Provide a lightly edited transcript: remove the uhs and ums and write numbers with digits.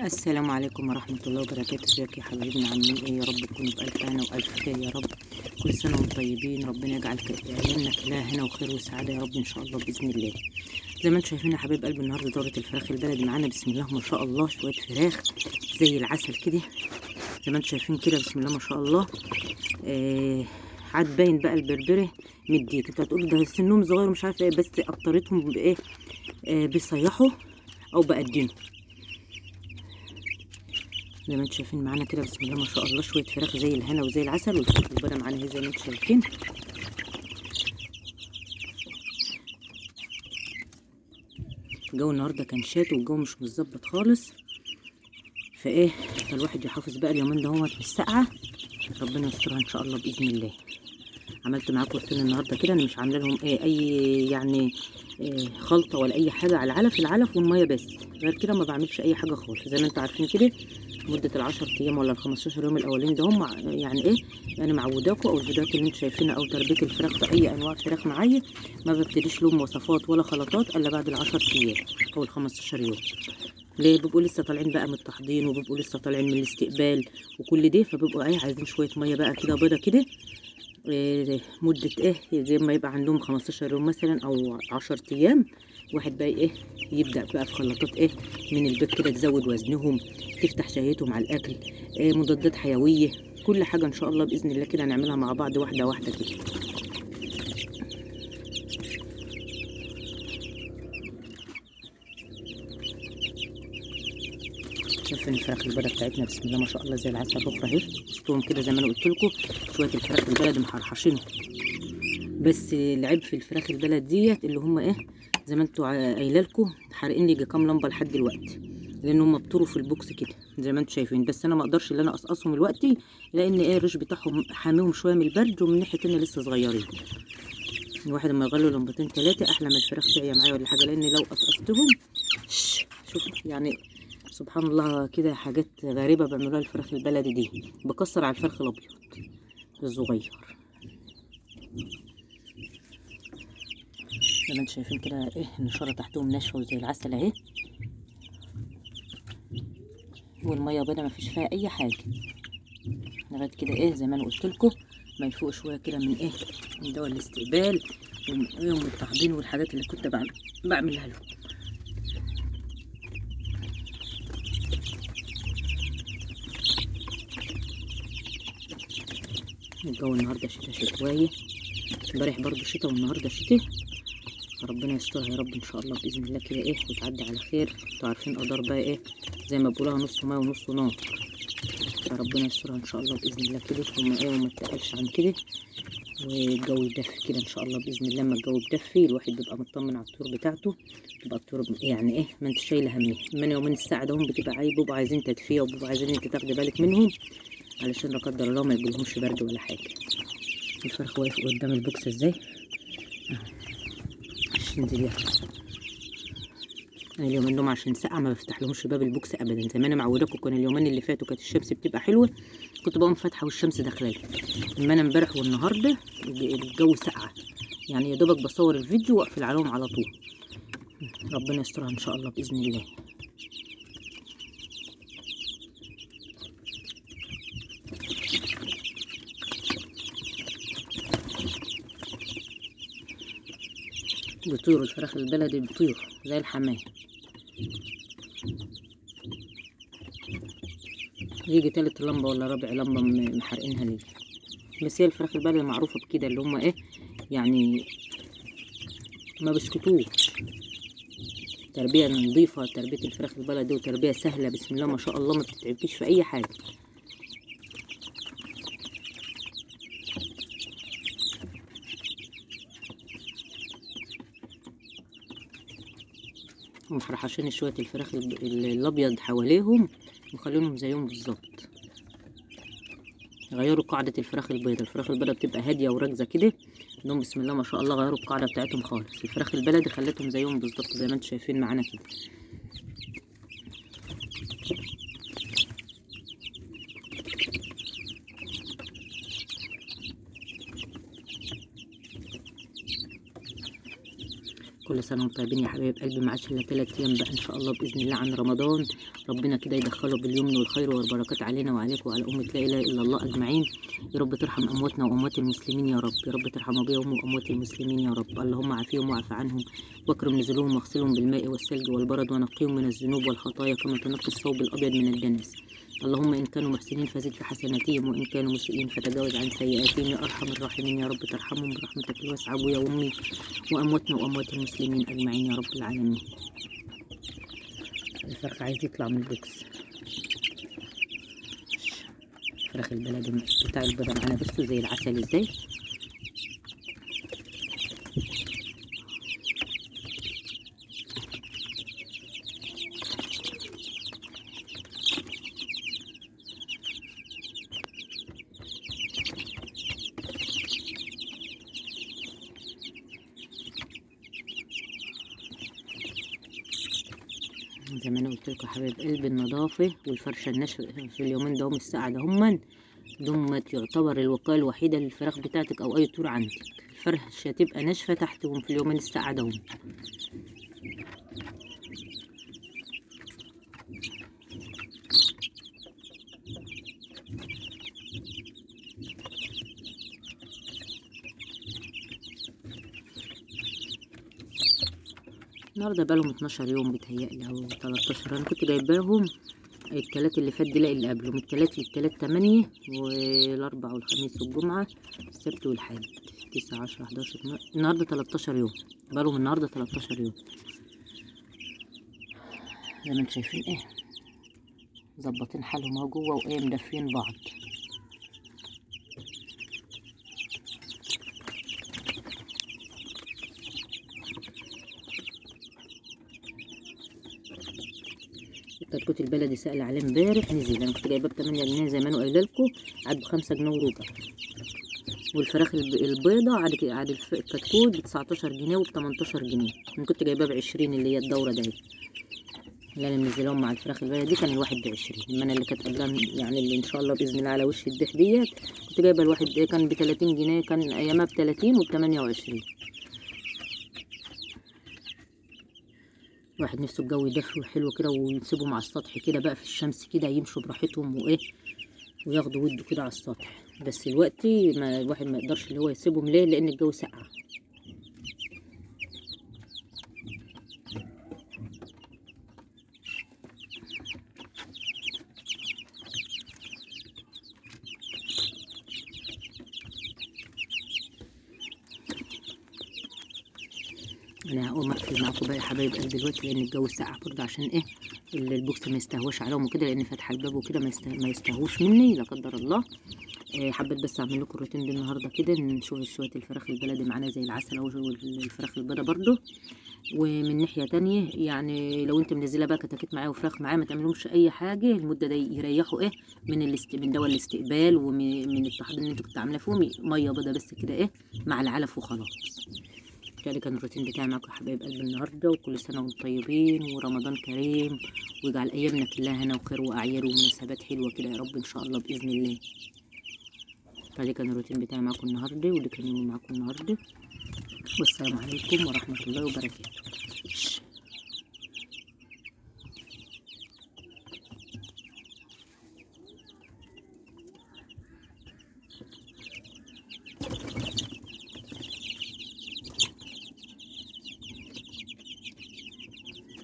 السلام عليكم ورحمة الله وبركاته. ازيك يا حبايبنا؟ عاملين ايه؟ يا رب تكونوا بألف هنا وألف خير يا رب. كل سنة وانتم طيبين. ربنا يجعل عيالنا كلها هنا وخير وسعادة يا رب ان شاء الله بإذن الله. زي ما انتم شايفين يا حبايب قلبي، النهارده دورة الفراخ البلدي معانا. بسم الله ما شاء الله، شوية فراخ زي العسل كده، زي ما انتم شايفين كده. بسم الله ما شاء الله. عاد باين بقى البربري مديك. انت هتقول ده سنهم صغير ومش عارفه ايه، بس اكترتهم بايه؟ بيصيحوا او بقدموا. زي ما انتم شايفين معانا كده. بسم الله ما شاء الله، شويه فراخ زي الهنا وزي العسل. والفراخ البيضاء معانا اهي زي ما انتم شايفين. الجو النهارده كان شاتي والجو مش متظبط خالص، فالواحد يحافظ بقى اليومين دهوت بالسقعه. ربنا يسترها ان شاء الله باذن الله. عملت معاكم وصفين النهارده كده. انا مش عامله لهم اي يعني خلطه ولا اي حاجه على العلف والميه بس. غير كده ما بعملش اي حاجه خالص. زي ما انتم عارفين كده، مده ال10 ايام ولا ال15 يوم الاولين ده هم يعني ايه، يعني معوداكم او الفيديوهات اللي انتم شايفينها او تربيه الفراخ في اي انواع فراخ معايا، ما ببتديش لهم وصفات ولا خلطات الا بعد ال10 ايام او ال15 يوم. ليه؟ بيبقوا لسه طالعين بقى من التحضير، وبيبقوا لسه طالعين من الاستقبال وكل ده، فبيبقوا عايزين شويه ميه بقى كده بيضه كده. مدة زي ما يبقى عندهم 15 يوم مثلا او 10 ايام. واحد بقى يبدأ بقى في خلاطات من البيت كده، تزود وزنهم، تفتح شهيتهم على الاكل. مضادات حيوية، كل حاجة ان شاء الله بإذن الله كده هنعملها مع بعض واحدة واحدة كده. شايفين الفراخ البيضة بتاعتنا بسم الله ما شاء الله زي العسل. بكره اهي وسطهم كده زي ما انا قلت لكم، شوية الفراخ البلدي محرحشينهم. بس العيب في الفراخ البلد ديت اللي هم زي ما انتوا قايله لكم، حارقين لي كام لمبه لحد دلوقتي، لان هم بطروا في البوكس كده زي ما انتوا شايفين. بس انا ما اقدرش ان انا اقصقصهم دلوقتي، لان الريش بتاعهم حاميهم شويه من البرد، ومن ناحيه تانيه لسه صغيرين. الواحد لما يغلوا لمبتين 3 احلى ما الفراخ تعيا معايا ولا حاجه، لان لو قصقصتهم شوفوا يعني سبحان الله كده، حاجات غريبه بيعملوها الفراخ البلدي دي. بكسر على الفرخ الابيض الصغير. زي ما انتم شايفين كده النشاره تحتهم ناشفه وزي العسل اهي، والميه بيضه ما فيش فيها اي حاجه. لغايه كده زي ما انا قلت لكم، ما يفوق شويه كده من دواء الاستقبال ومن التحضير والحاجات اللي كنت بعملها لهم. الجو النهارده شتويه، امبارح برضو شتا والنهارده شتا. ربنا يسترها يا رب ان شاء الله باذن الله كده وتعدي على خير. انتوا عارفين قدر بقى زي ما بقولها، نص ميه ونص نار. فربنا يسترها ان شاء الله باذن الله كده، وما تقلش عن كده، والجو يدفي كده ان شاء الله باذن الله. لما الجو يدفي الواحد بيبقى مطمن على الطيور بتاعته، تبقى الطيور يعني ما انت شايله همها. من يومين الساعه ده هم بتبقى بيبقوا عايزين تدفيه، وبيبقوا عايزين انت تاخدي بالك منهم، علشان لا قدر الله ما يجيلهمش برد ولا حاجه. الفرخ واقف قدام البوكس ازاي عشان دي. انا اليومين دول عشان ساقعه ما بفتح لهمش باب البوكس ابدا. زي ما انا معوداكم، كان اليومين اللي فاتوا كانت الشمس بتبقى حلوه، كنت بقوم فاتحه والشمس داخله لي. اما انا امبارح والنهارده الجو ساقعه، يعني يا دوبك بصور الفيديو واقفل عليهم على طول. ربنا يسترها ان شاء الله باذن الله. بيطيروا الفراخ البلدي، بيطيروا زي الحمام. يجي تالت لمبه ولا رابع لمبه محرقينها ليه. بس هي الفراخ البلدي معروفه بكده، اللي هم يعني ما بيسكتوش. تربيه نظيفه تربيه الفراخ البلدي، وتربيه سهله بسم الله ما شاء الله، ما بتتعبكيش في اي حاجه. ومحرحشين شويه الفراخ الابيض حواليهم، وخلينهم زيهم بالظبط. غيروا قاعده الفراخ البيضاء. الفراخ البيضاء بتبقى هاديه وركزه كده، انهم بسم الله ما شاء الله غيروا القاعده بتاعتهم خالص. الفراخ البلدي خلتهم زيهم بالظبط زي ما انتم شايفين معانا كده. كل سنة وانتم طيبين يا حبايب قلبي. ما عادش الا 3 ايام بقى ان شاء الله باذن الله عن رمضان. ربنا كده يدخله باليمن والخير والبركات علينا وعليكم وعلى امه لا اله الا الله اجمعين. يا رب ترحم امواتنا واموات المسلمين يا رب. يا رب ترحم ابيهم واموات المسلمين يا رب. اللهم عافيهم واعف عنهم واكرم نزلهم واغسلهم بالماء والثلج والبرد ونقيهم من الذنوب والخطايا كما تنقي الثوب الابيض من الدنس. اللهم إن كانوا محسنين فزد في حسناتهم وإن كانوا مسيئين فتجاوز عن سيئاتهم يا أرحم الراحمين يا رب. ترحمهم برحمتك الواسعة أبويا وأمي وأمواتنا وأموات المسلمين أجمعين يا رب العالمين. الفرخ عايز يطلع من البوكس. فراخ البلد بتاع البيضة معانا بصوا زي العسل ازاي. زي ما انا قلت لكم حبايب قلبي النظافه والفرشه الناشفه في اليومين ده الساعه ده دمت يعتبر الوقايه الوحيده للفراخ بتاعتك او اي طور عندك. الفرشه تبقى ناشفه تحتهم في اليومين الساعه ده. النهارده بقالهم 12 يوم بيتهيألي او 13. انا كنت جايباهم التلات اللي فات دي، لا اللي قبله، من التلات للتلات 8 والاربع والخميس والجمعة السبت والحد 9 10 11 12. النهارده 13 يوم بقالهم النهارده 13 يوم زي ما انتم شايفين ايه، مظبطين حالهم اهو جوه وايه مدفين بعض. كتكوت البلدي سأل عليه امبارح نزل. انا كنت جايباه ب8 جنيه زي ما انا قايله لكم، عاد ب5 جنيه وربع. والفراخ البيضة عاد الكتكوت ب19 جنيه وب18 جنيه. انا كنت جايباه ب20 اللي هي الدورة ده اللي انا منزلاهم مع الفراخ البلدي. كان الواحد ب20. اما انا اللي كانت قبلها يعني اللي ان شاء الله باذن الله على وش الدح ديت كنت جايبه الواحد كان ب30 جنيه، كان ايامها ب30 وب28. واحد نفسه الجو يدفي حلو كده ونسيبهم على السطح كده بقى في الشمس كده يمشوا براحتهم وايه وياخدوا وده كده على السطح. بس دلوقتي ما الواحد ما يقدرش اللي هو يسيبهم. ليه؟ لان الجو ساقع. انا هقوم اقفل معاكم بقى يا حبايب قلبي دلوقتي لان الجو ساقع برضه، عشان ايه البوكس ما يستهواش عليهم وكده، لان فاتحه الباب وكده ما يستهوش مني لا قدر الله. حبيت بس اعمل لكم الروتين دي النهارده كده، نشوف شويه الفراخ البلدي معانا زي العسل اهو، والفراخ البيضه برضه. ومن ناحيه تانية يعني لو انت منزله بقى كتاكيت معايا وفراخ معايا ما تعملهمش اي حاجه المده دي، يريحوا ايه من دواء الاستقبال ومن التحضير اللي انت كنت عاملاه فيهم. ميه بيضه بس كده ايه مع العلف وخلاص. ده كان الروتين بتاعي معاكم يا حبايب قلبي النهارده. وكل سنه وانتم طيبين ورمضان كريم، ويجعل ايامنا كلها هنا وخير واعياد ومناسبات حلوه كده يا رب ان شاء الله باذن الله. ده كان الروتين بتاعي معاكم النهارده، وده كان يومي معاكم النهارده. والسلام عليكم ورحمه الله وبركاته.